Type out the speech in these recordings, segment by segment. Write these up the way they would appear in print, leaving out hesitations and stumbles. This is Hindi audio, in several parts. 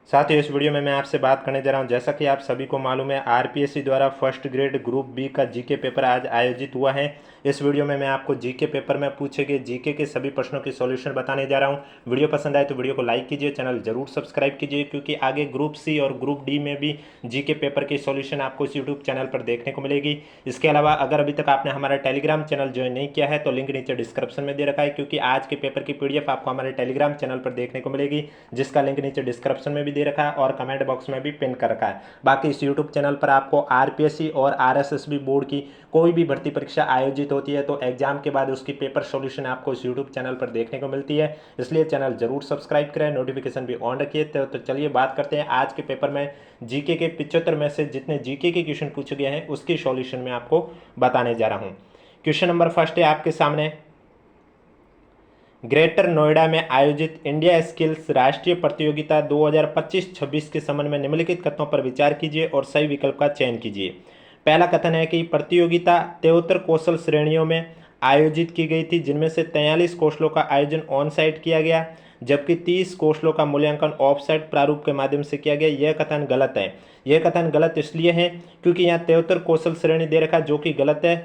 साथ ही इस वीडियो में मैं आपसे बात करने जा रहा हूं, जैसा कि आप सभी को मालूम है आरपीएससी द्वारा फर्स्ट ग्रेड ग्रुप बी का जीके पेपर आज आयोजित हुआ है। इस वीडियो में मैं आपको जीके पेपर में पूछे गए जीके के सभी प्रश्नों की सॉल्यूशन बताने जा रहा हूं। वीडियो पसंद आए तो वीडियो को लाइक कीजिए, चैनल जरूर सब्सक्राइब कीजिए, क्योंकि आगे ग्रुप सी और ग्रुप डी में भी जीके पेपर की सॉल्यूशन आपको इस यूट्यूब चैनल पर देखने को मिलेगी। इसके अलावा अगर अभी तक आपने हमारा टेलीग्राम चैनल ज्वाइन नहीं किया है तो लिंक नीचे डिस्क्रिप्शन में दे रखा है, क्योंकि आज के पेपर की पीडीएफ आपको हमारे टेलीग्राम चैनल पर देखने को मिलेगी, जिसका लिंक नीचे डिस्क्रिप्शन में भी दे रखा है और कमेंट बॉक्स में भी पिन कर रखा है। बाकी इस यूट्यूब चैनल पर आपको आरपीएससी और आरएसएसबी बोर्ड की कोई भी भर्ती परीक्षा आयोजित होती है तो एग्जाम के बाद उसकी पेपर सॉल्यूशन आपको इस यूट्यूब चैनल पर देखने को मिलती है, इसलिए चैनल जरूर सब्सक्राइब करें, नोटिफिकेशन भी ऑन रखिए। तो चलिए बात करते हैं आज के पेपर में जीके के 75 में से जितने जीके के क्वेश्चन पूछे गए हैं उसकी सॉल्यूशन में आपको बताने जा रहा हूं। क्वेश्चन नंबर फर्स्ट है आपके सामने, ग्रेटर नोएडा में आयोजित इंडिया स्किल्स राष्ट्रीय प्रतियोगिता 2025-26 के संबंध में निम्नलिखित कथनों पर विचार कीजिए और सही विकल्प का चयन कीजिए। पहला कथन है कि प्रतियोगिता 73 कौशल श्रेणियों में आयोजित की गई थी, जिनमें से 43 कौशलों का आयोजन ऑन साइट किया गया, जबकि 30 कौशलों का मूल्यांकन ऑफ साइट प्रारूप के माध्यम से किया गया। यह कथन गलत है। यह कथन गलत इसलिए है क्योंकि यहाँ 73 कौशल श्रेणी दे रखा, जो कि गलत है।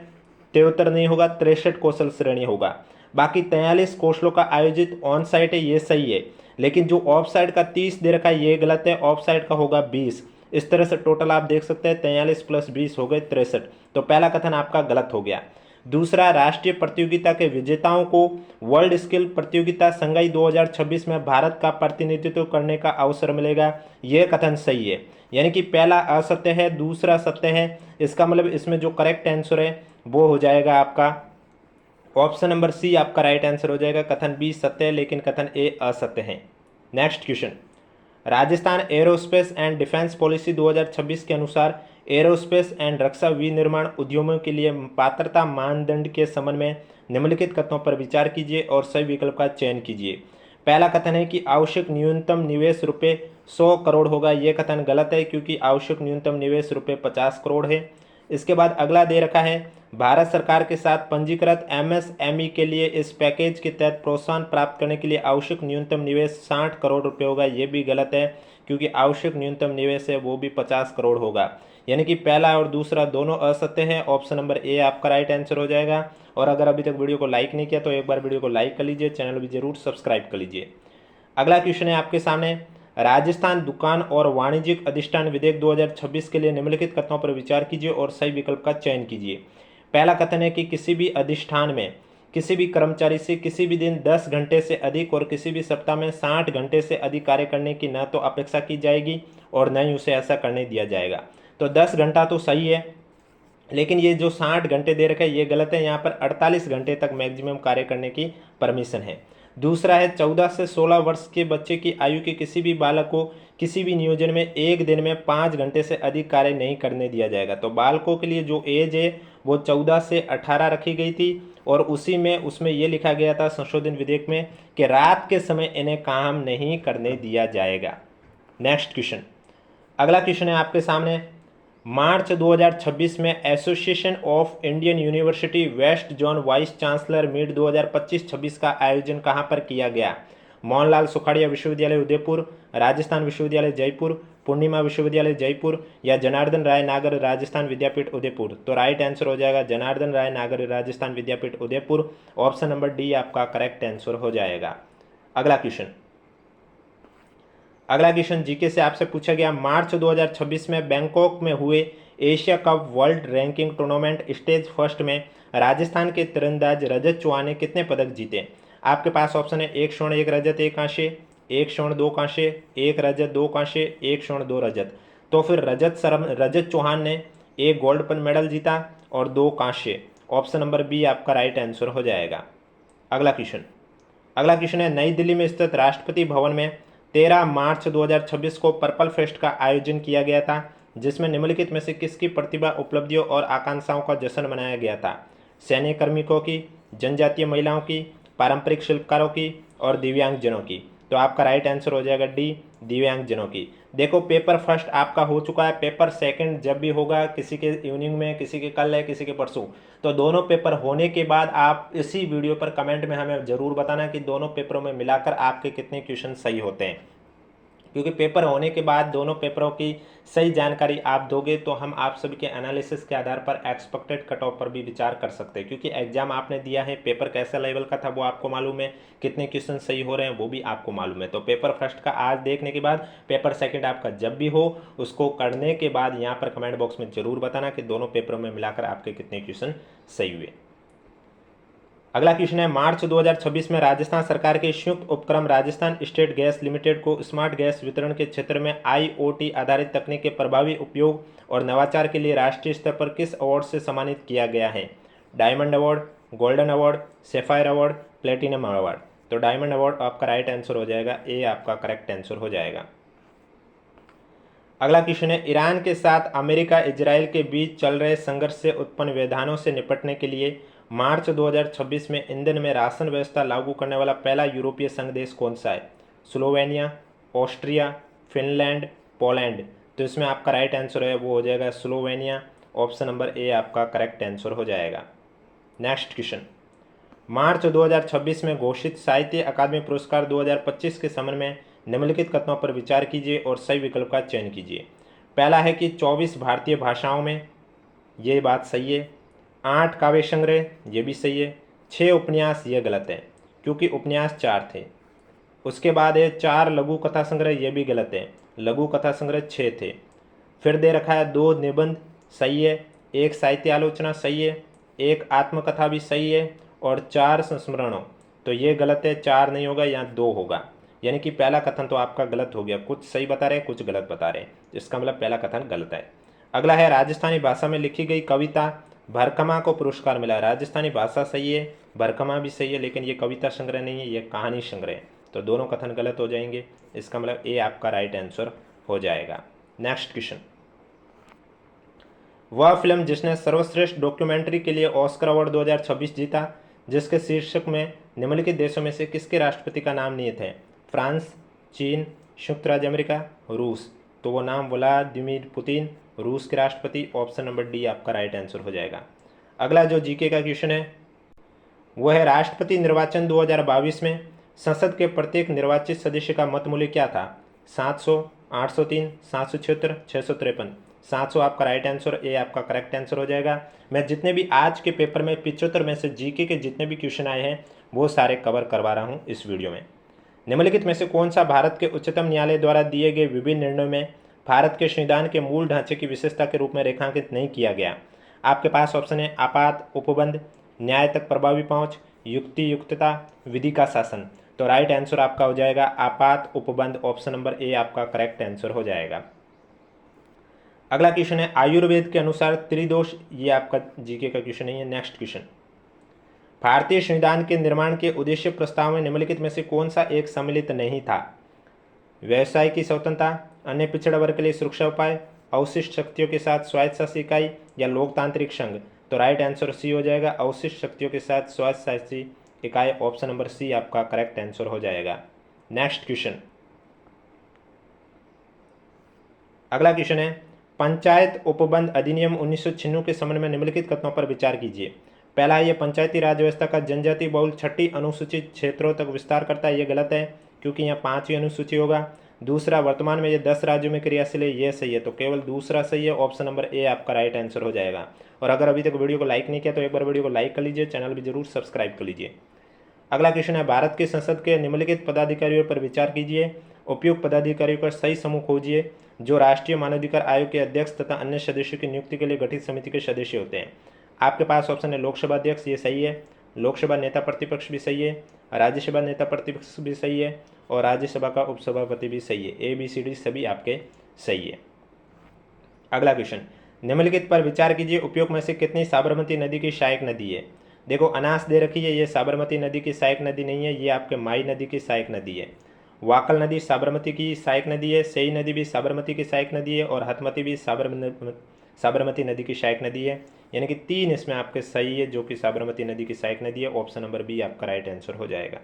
73 नहीं होगा, 63 कौशल श्रेणी होगा। बाकी 43 कौशलों का आयोजित ऑन साइट है, ये सही है, लेकिन जो ऑफ साइट का 30 दे रखा है ये गलत है, ऑफ साइट का होगा 20। इस तरह से टोटल आप देख सकते हैं 43 प्लस 20 हो गए 63। तो पहला कथन आपका गलत हो गया। दूसरा, राष्ट्रीय प्रतियोगिता के विजेताओं को वर्ल्ड स्किल प्रतियोगिता संघाई 2026 में भारत का प्रतिनिधित्व करने का अवसर मिलेगा, यह कथन सही है। यानी कि पहला असत्य है, दूसरा सत्य है। इसका मतलब इसमें जो करेक्ट आंसर है वो हो जाएगा आपका ऑप्शन नंबर सी आपका राइट आंसर हो जाएगा। कथन बी सत्य है लेकिन कथन ए असत्य है। Next question, Rajasthan aerospace and defence policy 2026 के अनुसार एरोस्पेस एंड रक्षा विनिर्माण उद्यमों के लिए पात्रता मानदंड के संबंध में निम्नलिखित कथनों पर विचार कीजिए और सही विकल्प का चयन कीजिए। पहला कथन है कि आवश्यक न्यूनतम निवेश रुपये 100 करोड़ होगा, यह कथन गलत है क्योंकि आवश्यक न्यूनतम निवेश रुपये 50 करोड़ है। इसके बाद अगला दे रखा है, भारत सरकार के साथ पंजीकृत एमएसएमई के लिए इस पैकेज के तहत प्रोत्साहन प्राप्त करने के लिए आवश्यक न्यूनतम निवेश 60 करोड़ रुपए होगा, ये भी गलत है क्योंकि आवश्यक न्यूनतम निवेश है वो भी 50 करोड़ होगा। यानी कि पहला और दूसरा दोनों असत्य हैं। ऑप्शन नंबर ए आपका राइट आंसर हो जाएगा। और अगर अभी तक वीडियो को लाइक नहीं किया तो एक बार वीडियो को लाइक कर लीजिए, चैनल भी जरूर सब्सक्राइब कर लीजिए। अगला क्वेश्चन है आपके सामने, राजस्थान दुकान और वाणिज्यिक अधिष्ठान विधेयक 2026 के लिए निम्नलिखित कथनों पर विचार कीजिए और सही विकल्प का चयन कीजिए। पहला कथन है कि किसी भी अधिष्ठान में किसी भी कर्मचारी से किसी भी दिन 10 घंटे से अधिक और किसी भी सप्ताह में 60 घंटे से अधिक कार्य करने की न तो अपेक्षा की जाएगी और न ही उसे ऐसा करने दिया जाएगा। तो 10 घंटा तो सही है, लेकिन ये जो 60 घंटे दे रखा है ये गलत है। यहाँ पर 48 घंटे तक मैक्सिमम कार्य करने की परमिशन है। दूसरा है, 14 से 16 वर्ष के बच्चे की आयु के किसी भी बालक को किसी भी नियोजन में एक दिन में 5 घंटे से अधिक कार्य नहीं करने दिया जाएगा। तो बालकों के लिए जो एज है वो 14 से 18 रखी गई थी और उसमें ये लिखा गया था संशोधन विधेयक में कि रात के समय इन्हें काम नहीं करने दिया जाएगा। नेक्स्ट क्वेश्चन, अगला क्वेश्चन है आपके सामने, मार्च 2026 में association of Indian university west zone vice chancellor meet 2025-26 का आयोजन कहां पर किया गया? मोहनलाल सुखाड़िया विश्वविद्यालय उदयपुर, राजस्थान विश्वविद्यालय जयपुर, पूर्णिमा विश्वविद्यालय जयपुर या जनार्दन राय नागर राजस्थान विद्यापीठ उदयपुर। तो राइट आंसर हो जाएगा जनार्दन राय नागर राजस्थान विद्यापीठ उदयपुर। ऑप्शन नंबर डी आपका करेक्ट आंसर हो जाएगा। अगला क्वेश्चन जीके से आपसे पूछा गया, मार्च 2026 में बैंकॉक में हुए Asia cup world ranking tournament stage first में राजस्थान के तीरंदाज रजत चौहान ने कितने पदक जीते? आपके पास ऑप्शन है 1 स्वर्ण 1 रजत 1 कांस्य, 1 स्वर्ण 2 कांस्य, 1 रजत 2 कांस्य, 1 स्वर्ण 2 रजत। तो फिर रजत चौहान ने 1 गोल्ड मेडल जीता और 2 कांस्य। ऑप्शन नंबर बी आपका राइट आंसर हो जाएगा। अगला क्वेश्चन है, नई दिल्ली में स्थित राष्ट्रपति भवन में 13 मार्च 2026 को पर्पल फेस्ट का आयोजन किया गया था, जिसमें निम्नलिखित में से किसकी प्रतिभा उपलब्धियों और आकांक्षाओं का जश्न मनाया गया था? सैन्य कार्मिकों की, जनजातीय महिलाओं की, पारंपरिक शिल्पकारों की और दिव्यांगजनों की। तो आपका राइट आंसर हो जाएगा डी, दिव्यांगजनों की। देखो पेपर फर्स्ट आपका हो चुका है, पेपर सेकंड जब भी होगा, किसी के इवनिंग में, किसी के कल है, किसी के परसों, तो दोनों पेपर होने के बाद आप इसी वीडियो पर कमेंट में हमें जरूर बताना कि दोनों पेपरों में मिलाकर आपके कितने क्वेश्चन सही होते हैं। क्योंकि पेपर होने के बाद दोनों पेपरों की सही जानकारी आप दोगे तो हम आप सभी के एनालिसिस के आधार पर एक्सपेक्टेड कट ऑफ पर भी विचार कर सकते हैं, क्योंकि एग्जाम आपने दिया है, पेपर कैसा लेवल का था वो आपको मालूम है, कितने क्वेश्चन सही हो रहे हैं वो भी आपको मालूम है। तो पेपर फर्स्ट का आज देखने के बाद पेपर सेकंड आपका जब भी हो उसको करने के बाद यहाँ पर कमेंट बॉक्स में जरूर बताना कि दोनों पेपरों में मिलाकर आपके कितने क्वेश्चन सही हुए। अगला क्वेश्चन है, मार्च 2026 में राजस्थान सरकार के संयुक्त उपक्रम राजस्थान स्टेट गैस लिमिटेड को स्मार्ट गैस वितरण के क्षेत्र में आईओटी आधारित तकनीक के प्रभावी उपयोग और नवाचार के लिए राष्ट्रीय स्तर पर किस अवार्ड से सम्मानित किया गया है? Diamond award, golden award, sapphire award, platinum award. तो डायमंड अवार्ड आपका राइट आंसर हो जाएगा, ए आपका करेक्ट आंसर हो जाएगा। अगला क्वेश्चन है, ईरान के साथ अमेरिका इजराइल के बीच चल रहे संघर्ष से उत्पन्न व्यवधानों से निपटने के लिए मार्च 2026 में ईंधन में राशन व्यवस्था लागू करने वाला पहला यूरोपीय संघ देश कौन सा है? Slovenia, Austria, Finland, Poland. तो इसमें आपका राइट आंसर है वो हो जाएगा स्लोवेनिया, ऑप्शन नंबर ए आपका करेक्ट आंसर हो जाएगा। नेक्स्ट क्वेश्चन, मार्च 2026 में घोषित साहित्य अकादमी पुरस्कार 2025 के संबंध में निम्नलिखित कथनों पर विचार कीजिए और सही विकल्प का चयन कीजिए। पहला है कि 24 भारतीय भाषाओं में, ये बात सही है। 8 काव्य संग्रह, ये भी सही है। 6 उपन्यास, ये गलत है क्योंकि उपन्यास 4 थे। उसके बाद है 4 लघु कथा संग्रह, ये भी गलत है, लघु कथा संग्रह 6 थे। फिर दे रखा है 2 निबंध, सही है। 1 साहित्य आलोचना, सही है। 1 आत्मकथा भी सही है और 4 संस्मरणों, तो ये गलत है, 4 नहीं होगा, यहाँ 2 होगा। यानी कि पहला कथन तो आपका गलत हो गया, कुछ सही बता रहे हैं कुछ गलत बता रहे हैं, इसका मतलब पहला कथन गलत है। अगला है, राजस्थानी भाषा में लिखी गई कविता भरकमा को पुरस्कार मिला। राजस्थानी भाषा सही है, भरकमा भी सही है, लेकिन ये कविता संग्रह नहीं है, ये कहानी संग्रह है, तो दोनों कथन गलत हो जाएंगे। इसका मतलब ए आपका राइट आंसर हो जाएगा। नेक्स्ट क्वेश्चन, वह फिल्म जिसने सर्वश्रेष्ठ डॉक्यूमेंट्री के लिए ऑस्कर अवार्ड 2026 जीता, जिसके शीर्षक में निम्नलिखित देशों में से किसके राष्ट्रपति का नाम निहित है? फ्रांस, चीन, संयुक्त राज्य अमेरिका, रूस। तो वो नाम व्लादिमीर पुतिन, रूस के राष्ट्रपति, ऑप्शन नंबर डी आपका राइट आंसर हो जाएगा। अगला जो जीके का क्वेश्चन है वो है, राष्ट्रपति निर्वाचन 2022 में संसद के प्रत्येक निर्वाचित सदस्य का मत मूल्य क्या था? 700, 803, 776, 653। 700 आपका राइट आंसर, ए आपका करेक्ट आंसर हो जाएगा। मैं जितने भी आज के पेपर में 75 में से जीके के जितने भी क्वेश्चन आए हैं वो सारे कवर करवा रहा हूँ इस वीडियो में। निम्नलिखित में से कौन सा भारत के उच्चतम न्यायालय द्वारा दिए गए विभिन्न निर्णयों में भारत के संविधान के मूल ढांचे की विशेषता के रूप में रेखांकित नहीं किया गया? आपके पास ऑप्शन है आपात उपबंध, न्याय तक प्रभावी पहुंच, युक्ति युक्तता, विधि का शासन। तो राइट आंसर आपका हो जाएगा आपात उपबंध, ऑप्शन नंबर ए आपका करेक्ट आंसर हो जाएगा। अगला क्वेश्चन है, आयुर्वेद के अनुसार त्रिदोष, ये आपका जीके का क्वेश्चन नहीं है। नेक्स्ट क्वेश्चन, भारतीय संविधान के निर्माण के उद्देश्य प्रस्ताव में निम्नलिखित में से कौन सा एक सम्मिलित नहीं था? व्यवसाय की स्वतंत्रता, अन्य पिछड़ा वर्ग के लिए सुरक्षा उपाय, अवशिष्ट शक्तियों के साथ स्वायत्त शासी इकाई या लोकतांत्रिक संघ। तो राइट आंसर सी हो जाएगा, अवशिष्ट शक्तियों के साथ स्वायत्त शासी इकाई, ऑप्शन नंबर सी आपका करेक्ट आंसर हो जाएगा। नेक्स्ट क्वेश्चन, अगला क्वेश्चन है, पंचायत उपबंध अधिनियम 1996 के संबंध में निम्नलिखित कथनों पर विचार कीजिए। पहला है, ये पंचायती राज व्यवस्था का जनजाति बहुल 6ठी अनुसूचित क्षेत्रों तक विस्तार करता है, ये गलत है क्योंकि यहाँ 5वीं अनुसूची होगा। दूसरा, वर्तमान में ये 10 राज्यों में क्रियाशील है, ये सही है, तो केवल दूसरा सही है, ऑप्शन नंबर ए आपका राइट आंसर हो जाएगा। और अगर अभी तक वीडियो को लाइक नहीं किया तो एक बार वीडियो को लाइक कर लीजिए, चैनल भी जरूर सब्सक्राइब कर लीजिए। अगला क्वेश्चन है, भारत की संसद के निम्नलिखित पदाधिकारियों पर विचार कीजिए। उपयुक्त पदाधिकारियों का सही समूह खोजिए जो राष्ट्रीय मानवाधिकार आयोग के अध्यक्ष तथा अन्य सदस्यों की नियुक्ति के लिए गठित समिति के सदस्य होते हैं। आपके पास ऑप्शन है लोकसभा अध्यक्ष, ये सही है। लोकसभा नेता प्रतिपक्ष भी सही है, राज्यसभा नेता प्रतिपक्ष भी सही है और राज्यसभा का उपसभापति भी सही है। ए बी सी डी सभी आपके सही है। अगला क्वेश्चन, निम्नलिखित पर विचार कीजिए, उपयोग में से कितनी साबरमती नदी की सहायक नदी है? देखो अनास दे रखी है, ये साबरमती नदी की सहायक नदी नहीं है, ये आपके माई नदी की सहायक नदी है। वाकल नदी साबरमती की सहायक नदी है, सेई नदी भी साबरमती की सहायक नदी है और हथमती भी साबरमती नदी की सहायक नदी है। यानी कि 3 इसमें आपके सही है जो कि साबरमती नदी की सहायक नदी है, ऑप्शन नंबर बी आपका राइट आंसर हो जाएगा।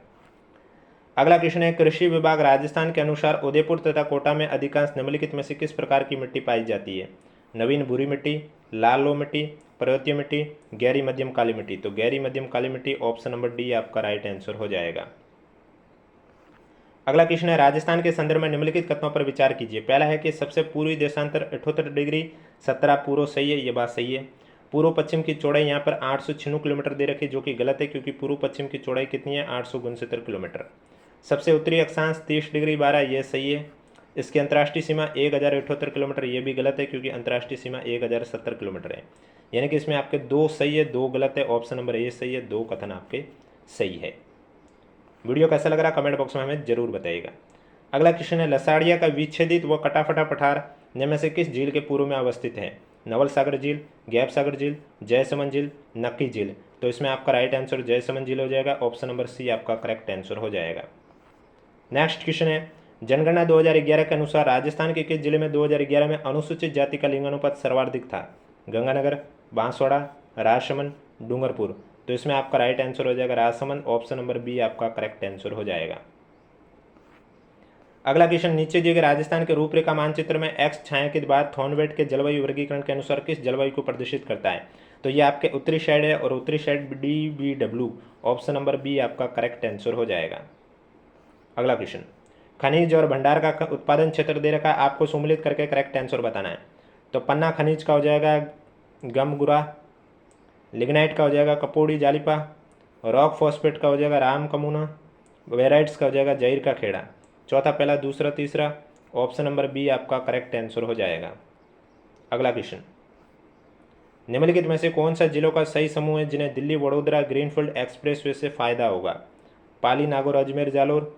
अगला क्वेश्चन है, कृषि विभाग राजस्थान के अनुसार उदयपुर तथा कोटा में अधिकांश निम्नलिखित में से किस प्रकार की मिट्टी पाई जाती है? नवीन भूरी मिट्टी, लाल लो मिट्टी, पर्वतीय मिट्टी, गहरी मध्यम काली मिट्टी। तो गहरी मध्यम काली मिट्टी, ऑप्शन नंबर डी आपका राइट आंसर हो जाएगा। अगला क्वेश्चन है, राजस्थान के संदर्भ में निम्नलिखित कथनों पर विचार कीजिए। पहला है कि सबसे पूर्वी देशांतर 78 डिग्री 17 पूर्व सही है, ये बात सही है। पूर्व पश्चिम की चौड़ाई यहाँ पर 896 किलोमीटर दे रखी है, जो कि गलत है, क्योंकि पूर्व पश्चिम की चौड़ाई कितनी है, 869 किलोमीटर। सबसे उत्तरी अक्षांश 30 डिग्री 12, ये सही है। इसकी अंतर्राष्ट्रीय सीमा 1078 किलोमीटर, ये भी गलत है, क्योंकि अंतर्राष्ट्रीय सीमा 1070 किलोमीटर है। यानी कि इसमें आपके 2 सही है, 2 गलत है। ऑप्शन नंबर ए सही है, 2 कथन आपके सही है। वीडियो कैसा लग रहा कमेंट बॉक्स में हमें जरूर बताइएगा। अगला क्वेश्चन है, लसाड़िया का विच्छेदित व कटाफटा पठार इनमें से किस झील के पूर्व में अवस्थित है? नवल सागर झील, गैप सागर झील, जयसमंद झील, नक्की झील। तो इसमें आपका राइट आंसर जयसमंद झील हो जाएगा। ऑप्शन नंबर सी आपका करेक्ट आंसर हो जाएगा। नेक्स्ट क्वेश्चन है, जनगणना 2011 के अनुसार राजस्थान के किस जिले में 2011 में अनुसूचित जाति का लिंगानुपात सर्वाधिक था? गंगानगर, बांसवाड़ा, राजसमंद, डूंगरपुर। तो इसमें आपका राइट आंसर हो जाएगा राजसमंद। ऑप्शन नंबर बी आपका करेक्ट आंसर हो जाएगा। अगला क्वेश्चन, नीचे दिए गए राजस्थान के रूपरेखा मानचित्र में एक्स छायांकित बार थॉर्नवेट के जलवायु वर्गीकरण के अनुसार किस जलवायु को प्रदर्शित करता है? तो ये आपके उत्तरी साइड है और उत्तरी side DBW। Option number b आपका करेक्ट आंसर हो जाएगा। अगला क्वेश्चन, खनिज और भंडार का उत्पादन क्षेत्र दे रखा है, आपको सम्मिलित करके करेक्ट आंसर बताना है। तो पन्ना खनिज का हो जाएगा गमगुरा, लिग्नाइट का हो जाएगा कपोड़ी जालिपा, रॉक फॉस्फेट का हो जाएगा राम कमुना, वेराइट्स का हो जाएगा जहीर का खेड़ा। चौथा, पहला, दूसरा, तीसरा। ऑप्शन नंबर बी आपका करेक्ट आंसर हो जाएगा। अगला क्वेश्चन, निम्नलिखित में से कौन सा जिलों का सही समूह है जिन्हें दिल्ली वडोदरा ग्रीनफील्ड एक्सप्रेसवे से फायदा होगा? पाली नागौर अजमेर जालोर,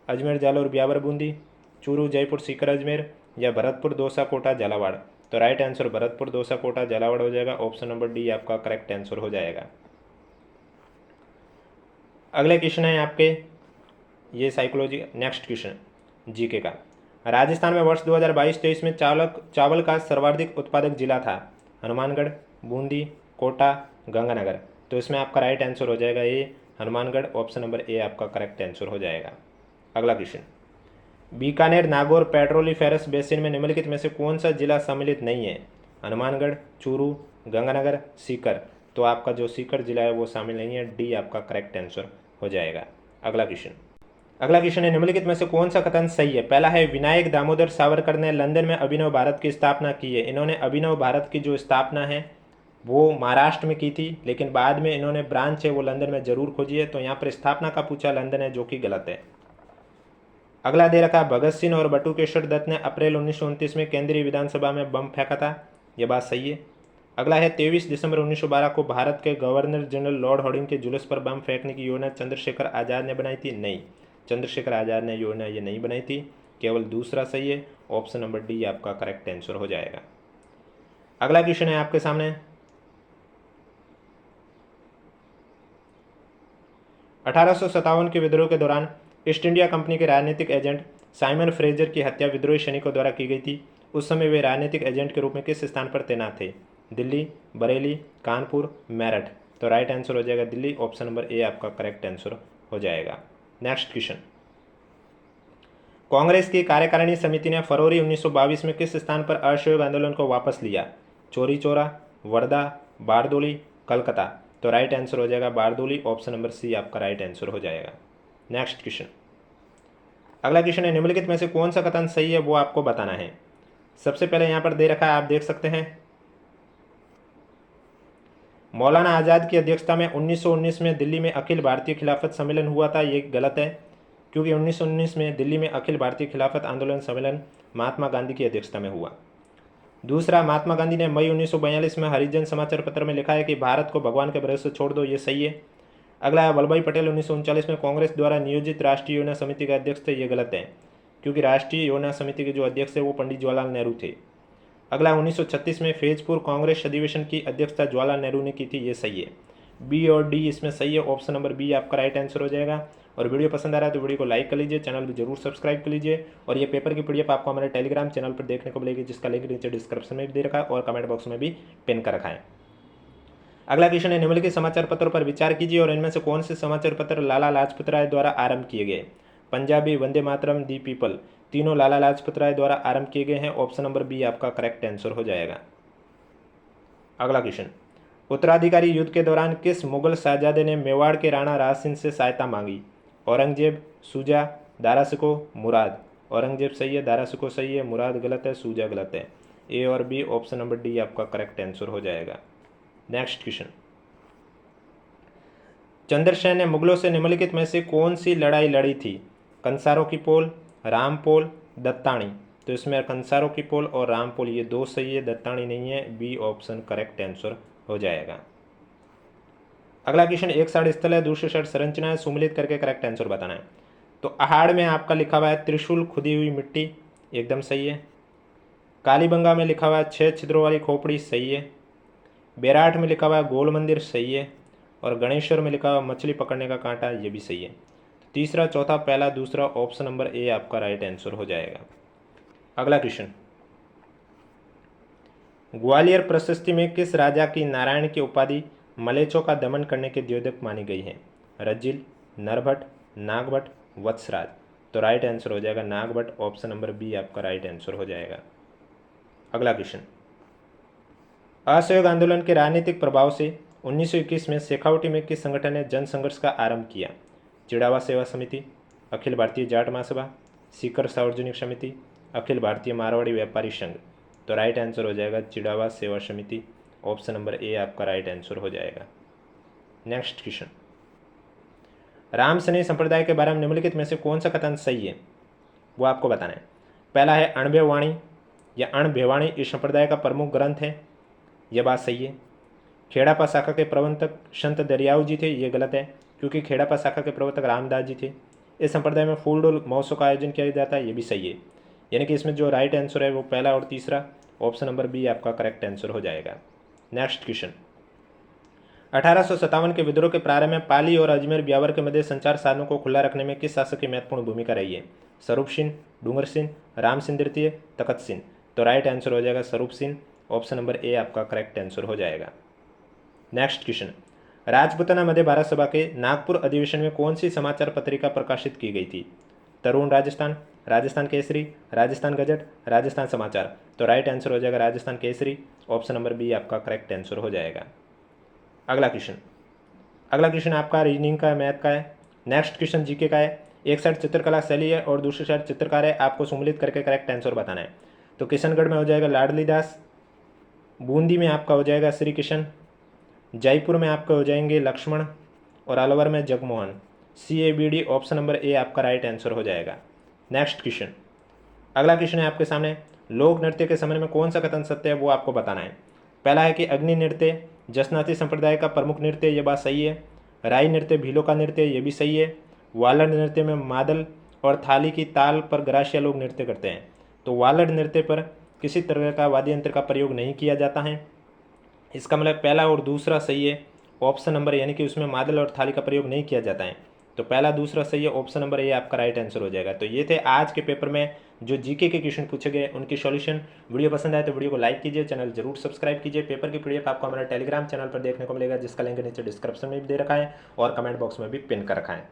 अजमेर जालोर ब्यावर बूंदी, चूरू जयपुर सीकर अजमेर, या भरतपुर दौसा कोटा झालावाड़। तो राइट आंसर भरतपुर दौसा कोटा झालावाड़ हो जाएगा। ऑप्शन नंबर डी आपका करेक्ट आंसर हो जाएगा। अगले क्वेश्चन है आपके ये साइकोलॉजी। नेक्स्ट क्वेश्चन जीके का, राजस्थान में वर्ष 2022-23 में चावल का सर्वाधिक उत्पादक जिला था? हनुमानगढ़, बूंदी, कोटा, गंगानगर। तो इसमें आपका राइट आंसर हो जाएगा ए हनुमानगढ़। ऑप्शन नंबर ए आपका करेक्ट आंसर हो जाएगा। अगला क्वेश्चन, बीकानेर नागौर पेट्रोलिफेरस बेसिन में निम्नलिखित में से कौन सा जिला सम्मिलित नहीं है? हनुमानगढ़, चूरू, गंगानगर, सीकर। तो आपका जो सीकर जिला है वो शामिल नहीं है। डी आपका करेक्ट आंसर हो जाएगा। अगला क्वेश्चन है, निम्नलिखित में से कौन सा कथन सही है? पहला है, विनायक दामोदर सावरकर ने लंदन में अभिनव भारत की स्थापना की है। इन्होंने अभिनव भारत की जो स्थापना है वो महाराष्ट्र में की थी, लेकिन बाद में इन्होंने ब्रांच है वो लंदन में जरूर खोजी है। तो यहाँ पर स्थापना का पूछा लंदन है, जो कि गलत है। अगला दे रखा, भगत सिंह और बटुकेश्वर दत्त ने अप्रैल 1929 में केंद्रीय विधानसभा में बम फेंका था। यह बात सही है। अगला है, 23 दिसंबर 1912 को भारत के गवर्नर जनरल लॉर्ड हार्डिंग के जुलूस पर बम फेंकने की योजना चंद्रशेखर आज़ाद ने बनाई थी? नहीं, चंद्रशेखर आज़ाद ने योजना ये नहीं बनाई थी। केवल दूसरा सही है। ऑप्शन नंबर डी आपका करेक्ट आंसर हो जाएगा। अगला क्वेश्चन है आपके सामने, 1857 के विद्रोह के दौरान ईस्ट इंडिया कंपनी के राजनीतिक एजेंट साइमन फ्रेजर की हत्या विद्रोही सैनिकों द्वारा की गई थी। उस समय वे राजनीतिक एजेंट के रूप में किस स्थान पर तैनात थे? दिल्ली, बरेली, कानपुर, मेरठ। तो राइट आंसर हो जाएगा दिल्ली। ऑप्शन नंबर ए आपका करेक्ट आंसर हो जाएगा। नेक्स्ट क्वेश्चन, कांग्रेस की कार्यकारिणी समिति ने फरवरी 1922 में किस स्थान पर असहयोग आंदोलन को वापस लिया? चौरी चौरा, वर्धा, बारदोली, कलकत्ता। तो राइट आंसर हो जाएगा बारदोली। ऑप्शन नंबर सी आपका राइट आंसर हो जाएगा। नेक्स्ट क्वेश्चन, अगला क्वेश्चन है, निम्नलिखित में से कौन सा कथन सही है वो आपको बताना है। सबसे पहले यहाँ पर दे रखा है, आप देख सकते हैं, मौलाना आज़ाद की अध्यक्षता में 1919 में दिल्ली में अखिल भारतीय खिलाफत सम्मेलन हुआ था। ये गलत है, क्योंकि 1919 में दिल्ली में अखिल भारतीय खिलाफत आंदोलन सम्मेलन महात्मा गांधी की अध्यक्षता में हुआ। दूसरा, महात्मा गांधी ने मई 1942 में हरिजन समाचार पत्र में लिखा है कि भारत को भगवान के भरोसे छोड़ दो। ये सही है। अगला है, वल्लभ भाई पटेल 1939 में कांग्रेस द्वारा नियोजित राष्ट्रीय योजना समिति के अध्यक्ष थे। ये गलत है, क्योंकि राष्ट्रीय योजना समिति के जो अध्यक्ष थे वो पंडित जवाहरलाल नेहरू थे। अगला, 1936 में फैजपुर कांग्रेस अधिवेशन की अध्यक्षता जवाहरलाल नेहरू ने की थी। ये सही है। बी और डी इसमें सही है। ऑप्शन नंबर बी आपका राइट आंसर हो जाएगा। और वीडियो पसंद आ रहा है तो वीडियो को लाइक कर लीजिए, चैनल भी जरूर सब्सक्राइब कर लीजिए। और ये पेपर की पीडीएफ आपको हमारे टेलीग्राम चैनल पर देखने को मिलेगी, जिसका लिंक नीचे डिस्क्रिप्शन में भी दे रखा है और कमेंट बॉक्स में भी पिन कर रखा है। अगला क्वेश्चन है, निम्नलिखित समाचार पत्रों पर विचार कीजिए और इनमें से कौन से समाचार पत्र लाला लाजपत राय द्वारा आरंभ किए गए? Punjabi, Vande Mataram, the people. तीनों लाला लाजपत राय द्वारा आरंभ किए गए हैं। ऑप्शन नंबर बी आपका करेक्ट आंसर हो जाएगा। अगला क्वेश्चन, उत्तराधिकारी युद्ध के दौरान किस मुगल शहजादे ने मेवाड़ के राणा राज सिंह से सहायता मांगी? औरंगजेब, शुजा, दारा सिको मुराद, औरंगजेब सही है, दारा सिको सही है, मुराद गलत है, सूजा गलत है। ए और बी, ऑप्शन नंबर डी आपका करेक्ट आंसर हो जाएगा। नेक्स्ट क्वेश्चन, चंद्रसेन ने मुगलों से निम्नलिखित में से कौन सी लड़ाई लड़ी थी? कंसारों की पोल, रामपोल, दत्तानी। तो इसमें कंसारों की पोल और रामपोल ये दो सही है, दत्तानी नहीं है। बी ऑप्शन करेक्ट आंसर हो जाएगा। अगला क्वेश्चन, एक साइड स्थल है, दूसरी साइड संरचना है, सुमिलित करके करेक्ट आंसर बताना है। तो अहाड़ में आपका लिखा हुआ है त्रिशूल खुदी हुई मिट्टी, एकदम सही है। कालीबंगा में लिखा हुआ है 6 छिद्रों वाली खोपड़ी, सही है। बेराट में लिखा हुआ है गोल मंदिर, सही है। और गणेश्वर में लिखा हुआ मछली पकड़ने का कांटा, ये भी सही है। तीसरा, चौथा, पहला, दूसरा, ऑप्शन नंबर ए आपका राइट आंसर हो जाएगा। अगला क्वेश्चन, ग्वालियर प्रशस्ति में किस राजा की नारायण की उपाधि मलेच्छों का दमन करने के द्योतक मानी गई है? रजिल, नरभट्ट, नागभट्ट, वत्सराज। तो राइट आंसर हो जाएगा नागभट्ट, ऑप्शन नंबर बी आपका राइट आंसर हो जाएगा। अगला क्वेश्चन, असहयोग आंदोलन के राजनीतिक प्रभाव से 1921 में शेखावटी में किस संगठन ने जन संघर्ष का आरंभ किया? चिड़ावा सेवा समिति, अखिल भारतीय जाट महासभा, सीकर सार्वजनिक समिति, अखिल भारतीय मारवाड़ी व्यापारी संघ। तो राइट आंसर हो जाएगा चिड़ावा सेवा समिति, ऑप्शन नंबर ए आपका राइट आंसर हो जाएगा। नेक्स्ट क्वेश्चन, राम सनेही संप्रदाय के बारे में निम्नलिखित में से कौन सा कथन सही है, वो आपको बताना है। पहला है अणभेवाणी या अणभेवाणी इस संप्रदाय का प्रमुख ग्रंथ है, यह बात सही है। खेड़ापा शाखा के प्रबंधक संत दरियाऊ जी थे, ये गलत है, क्योंकि खेड़ापा शाखा के प्रवर्तक रामदास जी थे। इस संप्रदाय में फूल डोल महोत्सव का आयोजन किया जाता है, ये भी सही है। यानी कि इसमें जो राइट आंसर है वो पहला और तीसरा, ऑप्शन नंबर बी आपका करेक्ट आंसर हो जाएगा। नेक्स्ट क्वेश्चन, 1857 के विद्रोह के प्रारंभ में पाली और अजमेर ब्यावर के मध्य संचार साधनों को खुला रखने में किस शासक की महत्वपूर्ण भूमिका रही है? स्वरूप सिंह, डूंगर सिंह, राम सिंह द्वितीय, तखत सिंह। तो राइट आंसर हो जाएगा Swaroop Singh, option number A आपका करेक्ट आंसर हो जाएगा। नेक्स्ट क्वेश्चन, राजपूताना मध्य भारत सभा के नागपुर अधिवेशन में कौन सी समाचार पत्रिका प्रकाशित की गई थी? तरुण राजस्थान, राजस्थान केसरी, राजस्थान गजट, राजस्थान समाचार। तो राइट आंसर हो जाएगा Rajasthan Kesari, option number b आपका करेक्ट आंसर हो जाएगा। अगला क्वेश्चन आपका रीजनिंग का, मैथ का है। नेक्स्ट क्वेश्चन जीके का है। एक साइड चित्रकला शैली है और दूसरी साइड चित्रकार है, आपको सुमिलित करके करेक्ट आंसर बताना है। तो किशनगढ़ में हो जाएगा लाडली दास, बूंदी में आपका हो जाएगा श्री किशन, जयपुर में आपके हो जाएंगे लक्ष्मण और अलवर में Jagmohan. CABD, option number A आपका राइट आंसर हो जाएगा। नेक्स्ट क्वेश्चन, अगला क्वेश्चन है आपके सामने, लोक नृत्य के संबंध में कौन सा कथन सत्य है, वो आपको बताना है। पहला है कि अग्नि नृत्य जसनाती संप्रदाय का प्रमुख नृत्य, ये बात सही है। राई नृत्य भीलों का नृत्य, ये भी सही है। वालड़ नृत्य में मादल और थाली की ताल पर ग्रासिया लोग नृत्य करते हैं। तो वालड़ नृत्य पर किसी तरह का वाद्य यंत्र का प्रयोग नहीं किया जाता है। इसका मतलब पहला और दूसरा सही है, ऑप्शन नंबर, यानी कि उसमें मादल और थाली का प्रयोग नहीं किया जाता है। तो पहला दूसरा सही है, ऑप्शन नंबर ए आपका राइट आंसर हो जाएगा। तो ये थे आज के पेपर में जो जीके के क्वेश्चन पूछे गए, उनकी सॉल्यूशन। वीडियो पसंद आए तो वीडियो को लाइक कीजिए, चैनल जरूर सब्सक्राइब कीजिए। पेपर की पीडीएफ आपको हमारे टेलीग्राम चैनल पर देखने को मिलेगा, जिसका लिंक नीचे डिस्क्रिप्शन में भी दे रखा है और कमेंट बॉक्स में भी पिन कर रखा है।